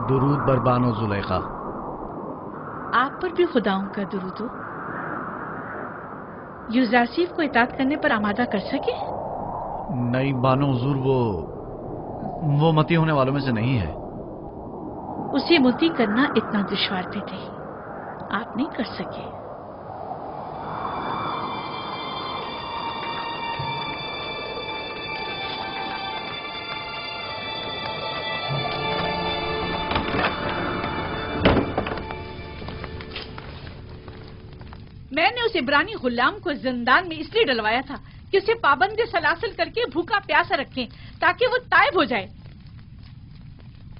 درود بر بانو زلیخا۔ آپ پر بھی خداؤں کا درود ہو۔ یوزارسیف کو اطاعت کرنے پر آمادہ کر سکے؟ نہیں بانو حضور، وہ متی ہونے والوں میں سے نہیں ہے۔ اسے متی کرنا اتنا دشوار بھی نہیں، آپ نہیں کر سکے۔ میں نے اس عبرانی غلام کو زندان میں اس لیے ڈلوایا تھا کہ اسے پابند سلاسل کر کے بھوکا پیاسا رکھیں تاکہ وہ تائب ہو جائے،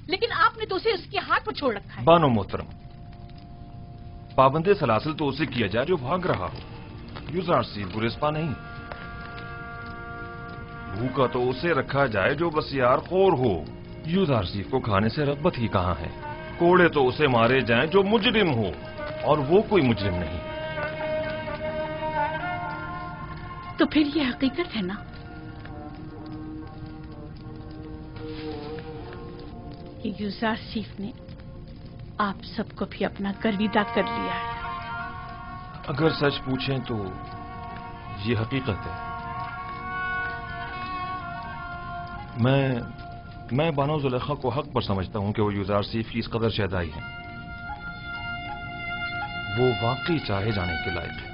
لیکن آپ نے تو اسے اس کے ہاتھ پر چھوڑ رکھا ہے۔ بانو محترم، پابند سلاسل تو اسے کیا جائے جو بھاگ رہا ہو، یوزارسیف گریزپا نہیں۔ بھوکا تو اسے رکھا جائے جو بسیار خور ہو، یوزارسیف کو کھانے سے رغبت ہی کہاں ہے۔ کوڑے تو اسے مارے جائیں جو مجرم ہو، اور وہ کوئی مجرم نہیں۔ تو پھر یہ حقیقت ہے نا کہ یوزارسیف نے آپ سب کو بھی اپنا گرویدہ کر لیا ہے۔ اگر سچ پوچھیں تو یہ حقیقت ہے۔ میں بانو زلیخا کو حق پر سمجھتا ہوں کہ وہ یوزارسیف کی اس قدر شہدائی ہیں۔ وہ واقعی چاہے جانے کے لائق ہے۔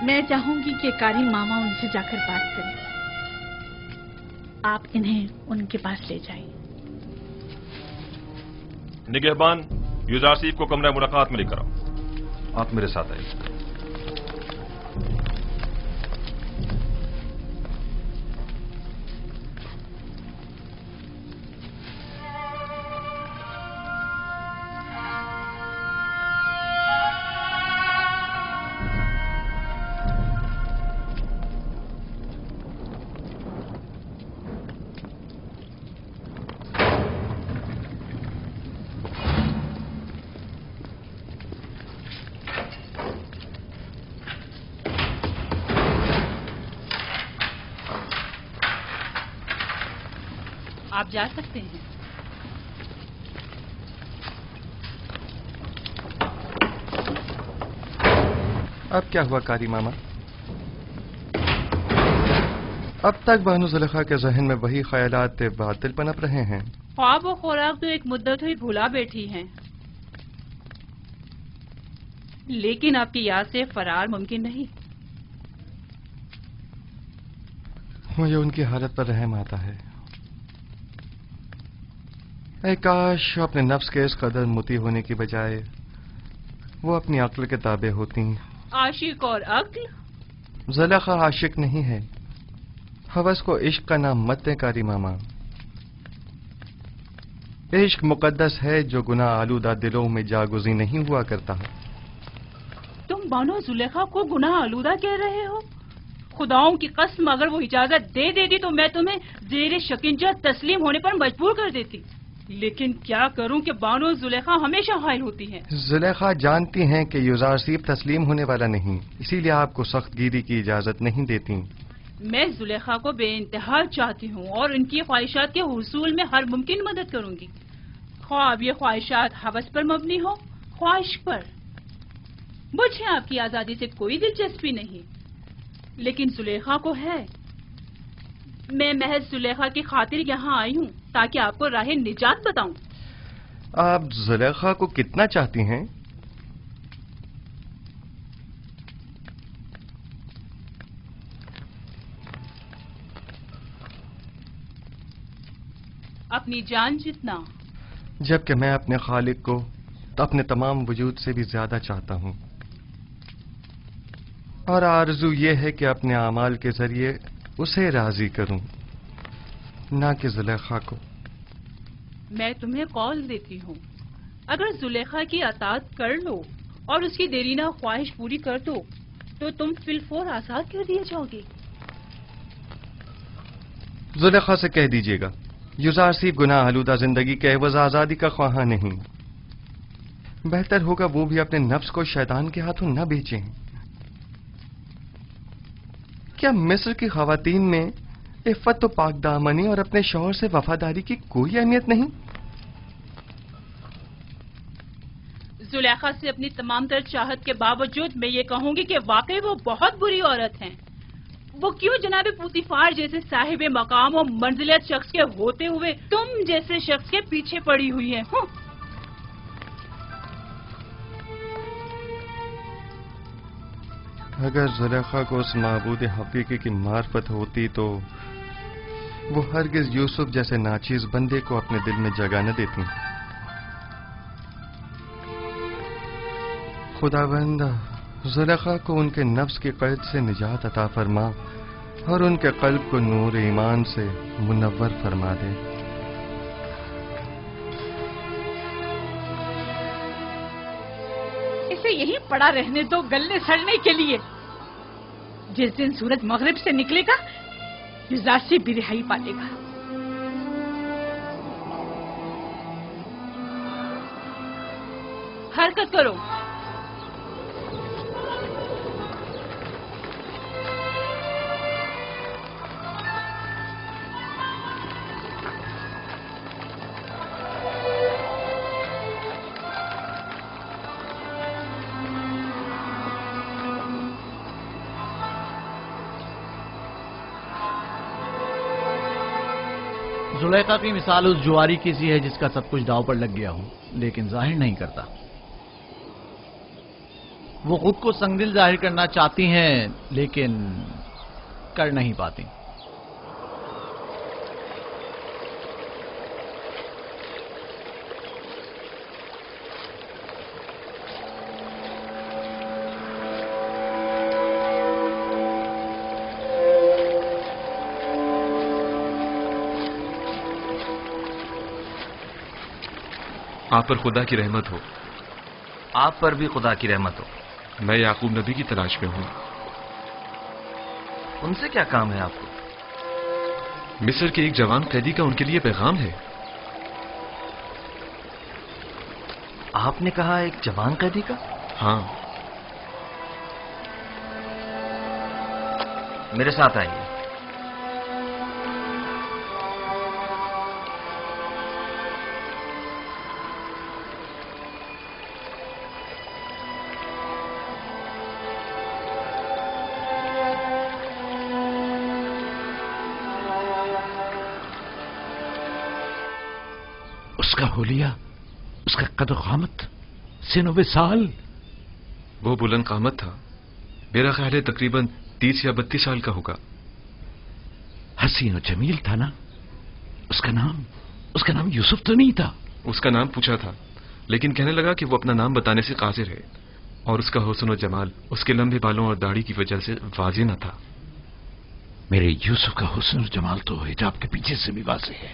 میں چاہوں گی کہ کاری ماما ان سے جا کر بات کریں، آپ انہیں ان کے پاس لے جائیں۔ نگہبان، یوزارسیف کو کمرہ ملاقات میں لے کر آؤ۔ آپ میرے ساتھ آئیے۔ آپ جا سکتے ہیں۔ اب کیا ہوا کاری ماما؟ اب تک بانو زلیخا کے ذہن میں وہی خیالات باطل پنپ رہے ہیں۔ خواب و خوراک تو ایک مدت ہوئی بھولا بیٹھی ہیں، لیکن آپ کی یاد سے فرار ممکن نہیں۔ مجھے ان کی حالت پر رحم آتا ہے۔ اے کاش اپنے نفس کے اس قدر متی ہونے کی بجائے وہ اپنی عقل کے تابع ہوتی۔ عاشق اور عقل؟ زلیخا عاشق نہیں ہے۔ ہوس کو عشق کا نام مت دیں کاری ماما۔ عشق مقدس ہے جو گناہ آلودہ دلوں میں جاگزی نہیں ہوا کرتا۔ تم بانو زلیخا کو گناہ آلودہ کہہ رہے ہو؟ خداؤں کی قسم، اگر وہ اجازت دے دیتی تو میں تمہیں زیر شکنجہ تسلیم ہونے پر مجبور کر دیتی، لیکن کیا کروں کہ بانو زلیخا ہمیشہ حائل ہوتی ہیں۔ زلیخا جانتی ہیں کہ یوزارسیف تسلیم ہونے والا نہیں، اسی لیے آپ کو سخت گیری کی اجازت نہیں دیتی۔ میں زلیخا کو بے انتہا چاہتی ہوں اور ان کی خواہشات کے حصول میں ہر ممکن مدد کروں گی، خواہ اب یہ خواہشات ہوس پر مبنی ہو، خواہش پر۔ مجھے آپ کی آزادی سے کوئی دلچسپی نہیں، لیکن زلیخا کو ہے۔ میں محض زلیخا کی خاطر یہاں آئی ہوں تاکہ آپ کو راہ نجات بتاؤں۔ آپ زلیخا کو کتنا چاہتی ہیں؟ اپنی جان جتنا۔ جبکہ میں اپنے خالق کو اپنے تمام وجود سے بھی زیادہ چاہتا ہوں، اور آرزو یہ ہے کہ اپنے اعمال کے ذریعے اسے راضی کروں، نہ کہ زلیخا کو۔ میں تمہیں قول دیتی ہوں، اگر زلیخا کی اطاعت کر لو اور اس کی دیرینہ خواہش پوری کر دو تو تم فی الفور آزاد کر دیے جاؤ گے۔ زلیخا سے کہہ دیجیے گا یوزارسیف گناہ آلودہ زندگی کے عوض آزادی کا خواہاں نہیں۔ بہتر ہوگا وہ بھی اپنے نفس کو شیطان کے ہاتھوں نہ بیچیں۔ کیا مصر کی خواتین میں عفت و پاک دامنی اور اپنے شوہر سے وفاداری کی کوئی اہمیت نہیں؟ زلیخا سے اپنی تمام تر چاہت کے باوجود میں یہ کہوں گی کہ واقعی وہ بہت بری عورت ہیں. وہ کیوں جناب پوتیفار جیسے صاحب مقام و منزلت شخص کے ہوتے ہوئے تم جیسے شخص کے پیچھے پڑی ہوئی ہیں؟ اگر زلیخا کو اس معبود حقیقی کی معرفت ہوتی تو وہ ہرگز یوسف جیسے ناچیز بندے کو اپنے دل میں جگہ نہ دیتی. خداوند زلیخا کو ان کے نفس کی قید سے نجات عطا فرما اور ان کے قلب کو نور ایمان سے منور فرما دے. اسے یہی پڑا رہنے دو گلنے سڑنے کے لیے. جس دن سورج مغرب سے نکلے گا یوزارسی بھی رہائی پالے گا. حرکت کرو. زلیخا کی مثال اس جواری کی سی ہے جس کا سب کچھ داؤ پر لگ گیا ہو لیکن ظاہر نہیں کرتا. وہ خود کو سنگدل ظاہر کرنا چاہتی ہیں لیکن کر نہیں پاتی. آپ پر خدا کی رحمت ہو. آپ پر بھی خدا کی رحمت ہو. میں یعقوب نبی کی تلاش میں ہوں. ان سے کیا کام ہے آپ کو؟ مصر کے ایک جوان قیدی کا ان کے لیے پیغام ہے. آپ نے کہا ایک جوان قیدی کا؟ ہاں. میرے ساتھ آئیے. اس کا حلیہ، اس کا قد و قامت، سن و سال. وہ بلند قامت تھا. میرا خیال ہے تقریباً 30 یا 32 سال کا ہوگا. حسین و جمیل تھا نا. اس کا نام یوسف تو نہیں تھا؟ اس کا نام پوچھا تھا لیکن کہنے لگا کہ وہ اپنا نام بتانے سے قاصر ہے اور اس کا حسن و جمال اس کے لمبے بالوں اور داڑھی کی وجہ سے واضح نہ تھا. میرے یوسف کا حسن و جمال تو حجاب کے پیچھے سے بھی واضح ہے.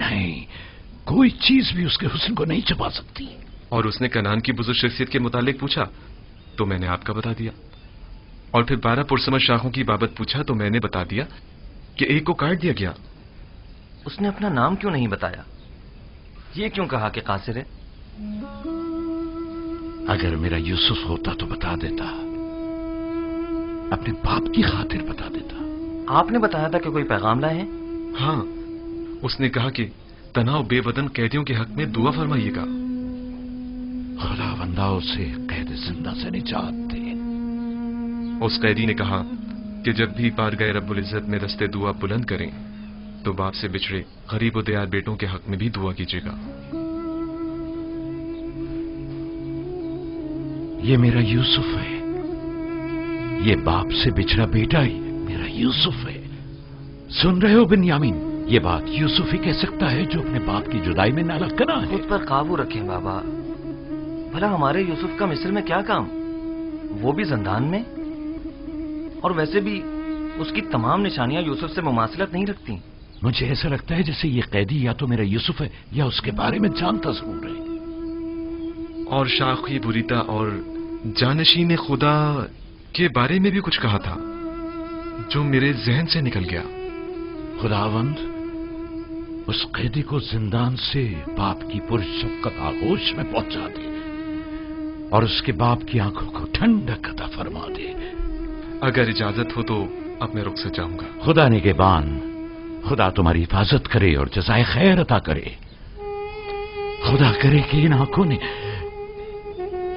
نہیں، کوئی چیز بھی اس کے حسن کو نہیں چھپا سکتی. اور اس نے کنعان کی بزرگ شخصیت کے متعلق پوچھا تو میں نے آپ کا بتا دیا. اور پھر 12 پرسمر شاخوں کی بابت پوچھا تو میں نے بتا دیا کہ ایک کو کاٹ دیا گیا. اس نے اپنا نام کیوں نہیں بتایا؟ یہ کیوں کہا کہ قاصر ہے؟ اگر میرا یوسف ہوتا تو بتا دیتا، اپنے باپ کی خاطر بتا دیتا. آپ نے بتایا تھا کہ کوئی پیغام لائے ہیں؟ ہاں، اس نے کہا کہ تنہا بے بدن قیدیوں کے حق میں دعا فرمائیے گا. خدا بندہ اسے قید زندہ سے نجات دے. اس قیدی نے کہا کہ جب بھی بارگاہ رب العزت میں دستے دعا بلند کریں تو باپ سے بچھڑے غریب و دیار بیٹوں کے حق میں بھی دعا کیجیے گا. یہ میرا یوسف ہے. یہ باپ سے بچھڑا بیٹا ہی میرا یوسف ہے. سن رہے ہو بنیامین؟ یہ بات یوسف ہی کہہ سکتا ہے جو اپنے باپ کی جدائی میں نالہ کنا ہے. خود پر قابو رکھیں بابا. بھلا ہمارے یوسف کا مصر میں کیا کام؟ وہ بھی زندان میں. اور ویسے بھی اس کی تمام نشانیاں یوسف سے مماثلت نہیں رکھتی. مجھے ایسا لگتا ہے جیسے یہ قیدی یا تو میرا یوسف ہے یا اس کے بارے میں جانتا ضرور ہے. اور شاخی بریتا اور جانشین خدا کے بارے میں بھی کچھ کہا تھا جو میرے ذہن سے نکل گیا. خداوند اس قیدی کو زندان سے باپ کی پرشفقت آغوش میں پہنچا دے اور اس کے باپ کی آنکھوں کو ٹھنڈک عطا فرما دے. اگر اجازت ہو تو اب میں رخصت جاؤں گا. خدا نگہبان، خدا تمہاری حفاظت کرے اور جزائے خیر عطا کرے. خدا کرے کہ ان آنکھوں نے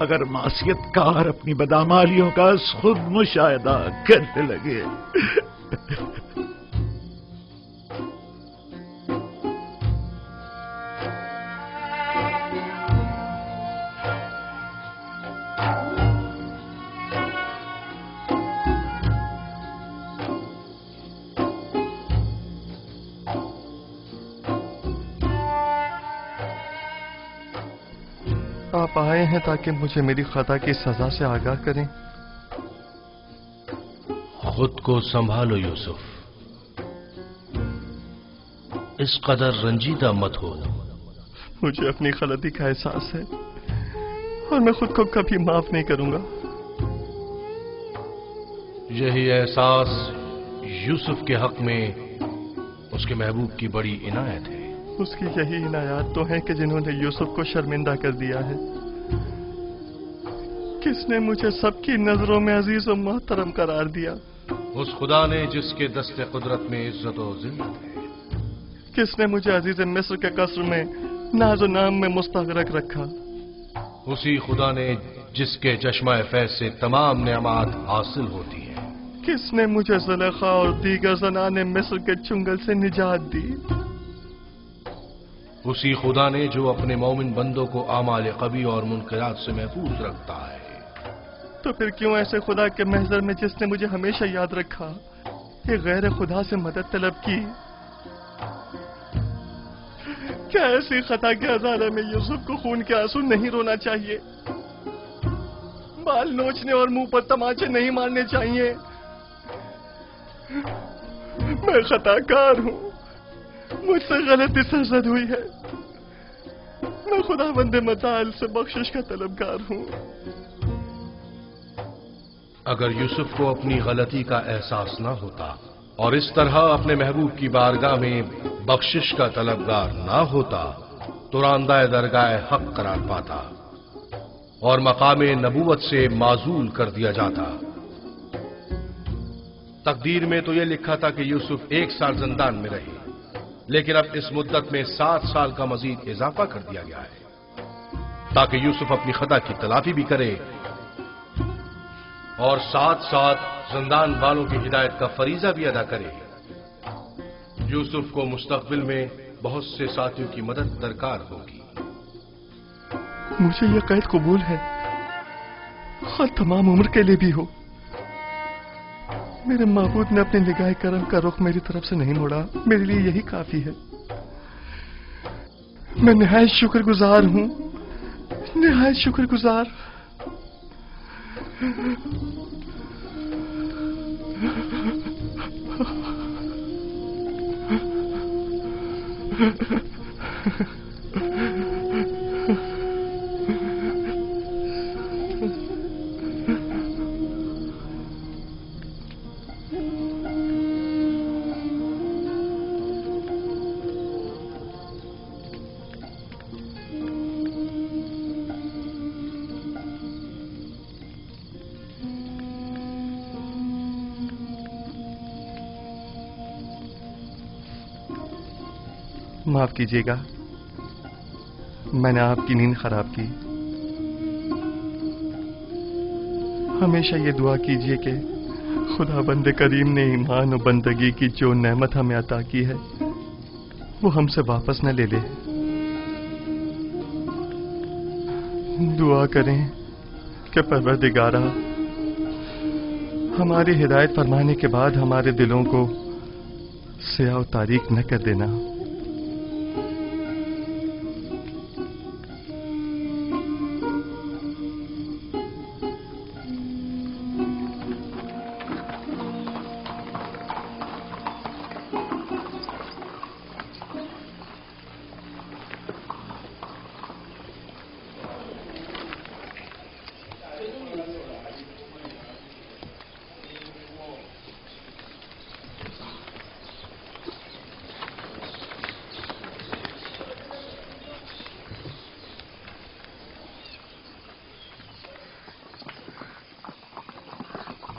اگر معصیت کار اپنی بدعمالیوں کا خود مشاہدہ کرنے لگے. آپ آئے ہیں تاکہ مجھے میری خطا کی سزا سے آگاہ کریں. خود کو سنبھالو یوسف، اس قدر رنجیدہ مت ہو. مجھے اپنی غلطی کا احساس ہے اور میں خود کو کبھی معاف نہیں کروں گا. یہی احساس یوسف کے حق میں اس کے محبوب کی بڑی عنایت ہے. اس کی یہی عنایات تو ہیں کہ جنہوں نے یوسف کو شرمندہ کر دیا ہے. کس نے مجھے سب کی نظروں میں عزیز و محترم قرار دیا؟ اس خدا نے جس کے دست قدرت میں عزت و ذلت ہے. کس نے مجھے عزیز مصر کے قصر میں ناز و نام میں مستغرق رکھا؟ اسی خدا نے جس کے چشمہ فیض سے تمام نعمات حاصل ہوتی ہیں. کس نے مجھے زلیخا اور دیگر زنان مصر کے چنگل سے نجات دی؟ اسی خدا نے جو اپنے مومن بندوں کو اعمال قبیح اور منکرات سے محفوظ رکھتا ہے. تو پھر کیوں ایسے خدا کے محضر میں جس نے مجھے ہمیشہ یاد رکھا کہ غیر خدا سے مدد طلب کی؟ کیا ایسی خطا کے ازالے میں یوسف کو خون کے آنسو نہیں رونا چاہیے؟ بال نوچنے اور منہ پر تماچے نہیں مارنے چاہیے؟ میں خطا کار ہوں، مجھ سے غلطی سرزد ہوئی ہے. میں خدا بند متعال سے بخشش کا طلبگار ہوں. اگر یوسف کو اپنی غلطی کا احساس نہ ہوتا اور اس طرح اپنے محبوب کی بارگاہ میں بخشش کا طلبگار نہ ہوتا تو راندہ درگاہ حق قرار پاتا اور مقام نبوت سے معزول کر دیا جاتا. تقدیر میں تو یہ لکھا تھا کہ یوسف 1 سال زندان میں رہے، لیکن اب اس مدت میں 7 سال کا مزید اضافہ کر دیا گیا ہے تاکہ یوسف اپنی خطا کی تلافی بھی کرے اور ساتھ ساتھ زندان والوں کی ہدایت کا فریضہ بھی ادا کرے. یوسف کو مستقبل میں بہت سے ساتھیوں کی مدد درکار ہوگی. مجھے یہ قید قبول ہے، خواہ تمام عمر کے لیے بھی ہو. میرے معبود نے اپنے نگاہ کرم کا رخ میری طرف سے نہیں موڑا، میرے لیے یہی کافی ہے. میں نہایت شکر گزار ہوں، نہایت شکر گزار. معاف کیجیے گا، میں نے آپ کی نیند خراب کی. ہمیشہ یہ دعا کیجیے کہ خدا بند کریم نے ایمان و بندگی کی جو نعمت ہمیں عطا کی ہے وہ ہم سے واپس نہ لے لے. دعا کریں کہ پروردگارا ہماری ہدایت فرمانے کے بعد ہمارے دلوں کو سیاہ و تاریک نہ کر دینا.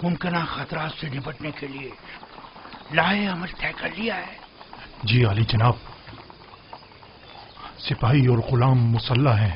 ممکنہ خطرات سے نپٹنے کے لیے لاہے عمل طے کر لیا ہے. جی عالی جناب، سپاہی اور غلام مسلح ہیں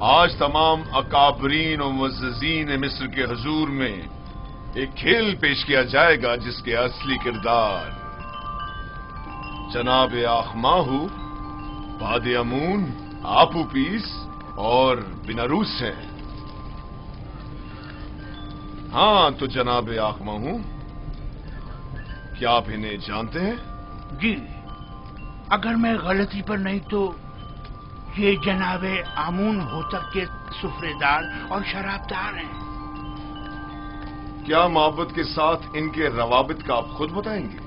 آج تمام اکابرین و معززین مصر کے حضور میں ایک کھیل پیش کیا جائے گا جس کے اصلی کردار جناب آخماہو، باد امون، آپوپیس اور بناروس ہے۔ ہاں تو جناب آخماہو، کیا آپ انہیں جانتے ہیں؟ جی، اگر میں غلطی پر نہیں تو یہ جناب آمون ہوتب کے سفرے دار اور شرابدار ہیں۔ کیا معبد کے ساتھ ان کے روابط کا آپ خود بتائیں گے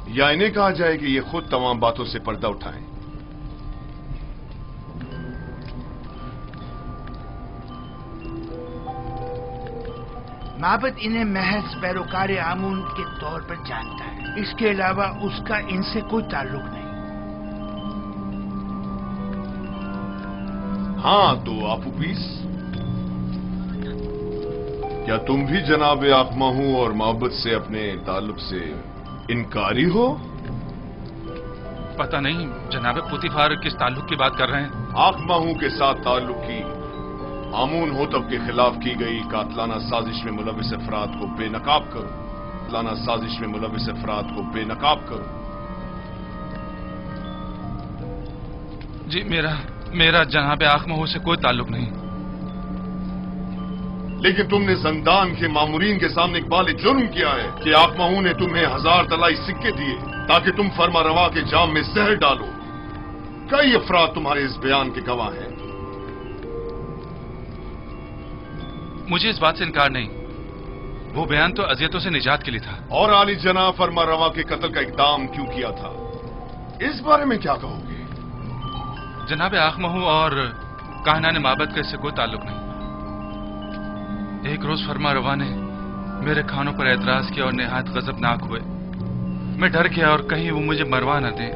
یا انہیں کہا جائے کہ یہ خود تمام باتوں سے پردہ اٹھائیں؟ معبد انہیں محض پیروکار آمون کے طور پر جانتا ہے، اس کے علاوہ اس کا ان سے کوئی تعلق نہیں۔ ہاں تو آپوپیس، کیا تم بھی جناب آخماہو اور معبد سے اپنے تعلق سے انکاری ہو؟ پتہ نہیں جناب پوتیفار کس تعلق کی بات کر رہے ہیں؟ آخماہو کے ساتھ تعلق کی آمون ہوتب کے خلاف کی گئی قاتلانہ سازش میں ملوث افراد کو بے نقاب کرو، قاتلانہ سازش میں ملوث افراد کو بے نقاب کرو۔ جی میرا جناب آخماہو سے کوئی تعلق نہیں۔ لیکن تم نے زندان کے مامورین کے سامنے اقبال جرم کیا ہے کہ آخماہو نے تمہیں 1000 طلائی سکے دیے تاکہ تم فرما روا کے جام میں زہر ڈالو۔ کئی افراد تمہارے اس بیان کے گواہ ہیں۔ مجھے اس بات سے انکار نہیں، وہ بیان تو اذیتوں سے نجات کے لیے تھا۔ اور عالی جناب فرما روا کے قتل کا اقدام کیوں کیا تھا، اس بارے میں کیا کہو گے؟ جناب آخماہو اور کاہنان معبد کا اس سے کوئی تعلق نہیں۔ ایک روز فرما روا نے میرے کھانوں پر اعتراض کیا اور نہایت غضبناک ہوئے۔ میں ڈر گیا اور کہیں وہ مجھے مروا نہ دیں،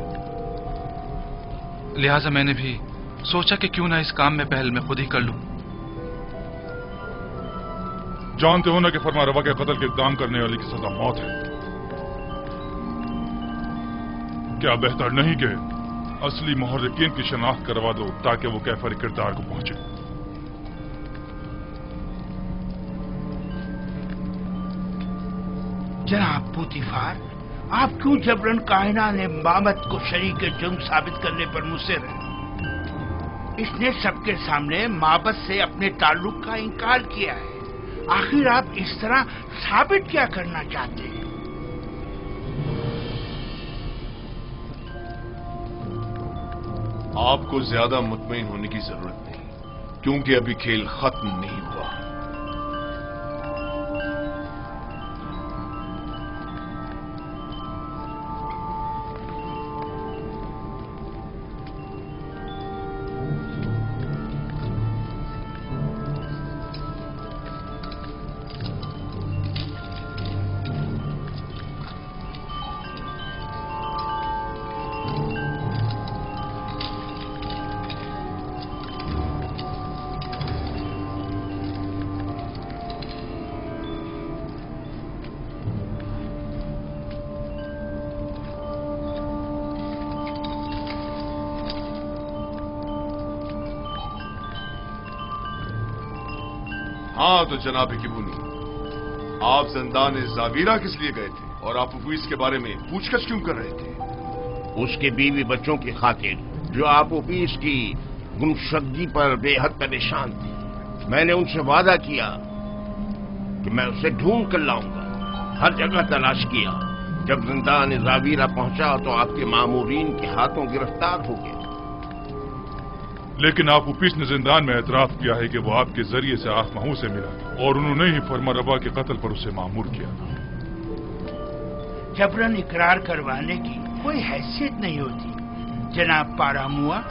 لہذا میں نے بھی سوچا کہ کیوں نہ اس کام میں پہل میں خود ہی کر لوں۔ جانتے ہو نا کہ فرما روا کے قتل کے اقدام کرنے والے کی سزا موت ہے۔ کیا بہتر نہیں کہ اصلی محرکین کی شناخت کروا دو تاکہ وہ کیفر کردار کو پہنچے؟ جناب پوتیفار، آپ کیوں جبرن کائنان معبد کو شریک جرم ثابت کرنے پر مصر ہیں؟ اس نے سب کے سامنے معبد سے اپنے تعلق کا انکار کیا ہے، آخر آپ اس طرح ثابت کیا کرنا چاہتے ہیں؟ آپ کو زیادہ مطمئن ہونے کی ضرورت نہیں، کیونکہ ابھی کھیل ختم نہیں ہوا۔ ہاں تو جناب کبونی، آپ زندان زاویرہ کس لیے گئے تھے اور آپ اوپیس کے بارے میں پوچھ گچھ کیوں کر رہے تھے؟ اس کے بیوی بچوں کی خاطر جو آپ اوپیس کی گمشدگی پر بے حد پریشان تھی۔ میں نے ان سے وعدہ کیا کہ میں اسے ڈھونڈ کر لاؤں گا، ہر جگہ تلاش کیا۔ جب زندان زاویرہ پہنچا تو آپ کے مامورین کے ہاتھوں گرفتار ہو گیا۔ لیکن آپ اوپیس نے زندان میں اعتراف کیا ہے کہ وہ آپ کے ذریعے سے آخماہو سے ملا اور انہوں نے ہی فرما روا کے قتل پر اسے مامور کیا۔ جبرن اقرار کروانے کی کوئی حیثیت نہیں ہوتی جناب پاراموا۔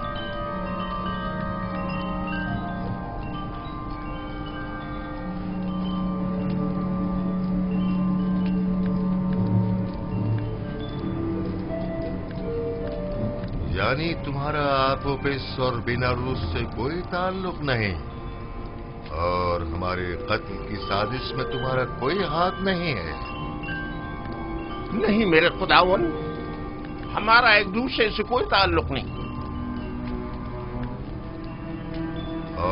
یعنی تمہارا آپوپس اور بیناروس سے کوئی تعلق نہیں اور ہمارے قتل کی سازش میں تمہارا کوئی ہاتھ نہیں ہے؟ نہیں میرے خداون، ہمارا ایک دوسرے سے کوئی تعلق نہیں۔